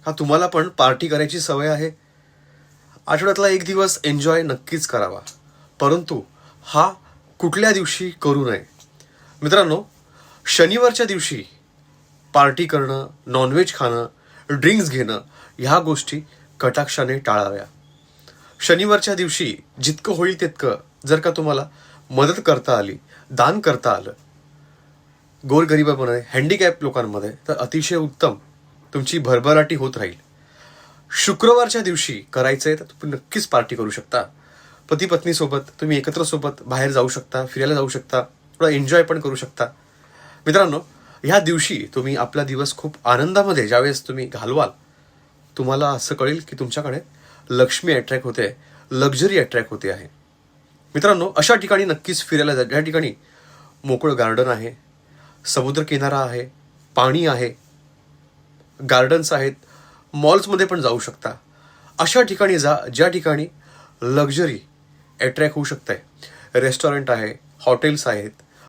का तुम्हाला पण पार्टी करायची सवय आहे? आठवड्यातला एक दिवस एन्जॉय नक्कीच करावा, परंतु हा कुठल्या दिवशी करू नये. मित्रांनो, शनिवारच्या दिवशी पार्टी करणं, नॉनव्हेज खाणं, ड्रिंक्स घेणं ह्या गोष्टी कटाक्षाने टाळाव्या. शनिवारच्या दिवशी जितकं होईल तितकं जर का तुम्हाला मदत करता आली, दान करता आलं गोरगरिबामध्ये, हँडिकॅप लोकांमध्ये, तर अतिशय उत्तम. तुमची भरभराटी होत राहील. शुक्रवारच्या दिवशी करायचंय तर तुम्ही नक्कीच पार्टी करू शकता. पती पत्नीसोबत तुम्ही एकत्र सोबत बाहेर जाऊ शकता, फिरायला जाऊ शकता, थोडा एन्जॉय पण करू शकता. मित्रांनो, ह्या दिवशी तुम्ही आपला दिवस खूप आनंदामध्ये ज्यावेळेस तुम्ही घालवाल, तुम्हाला असं कळेल की तुमच्याकडे लक्ष्मी अट्रॅक्ट होते, लक्झरी अट्रॅक्ट होते आहे. मित्रांनो, अशा ठिकाणी नक्कीच फिरायला जा ज्या ठिकाणी मोकळं गार्डन आहे, समुद्र किनारा आहे, पाणी आहे, गार्डन्स आहेत, मॉल्समध्ये पण जाऊ शकता. अशा ठिकाणी जा ज्या ठिकाणी लक्झरी अट्रॅक्ट होऊ शकते. रेस्टॉरंट आहे, हॉटेल्स आहेत,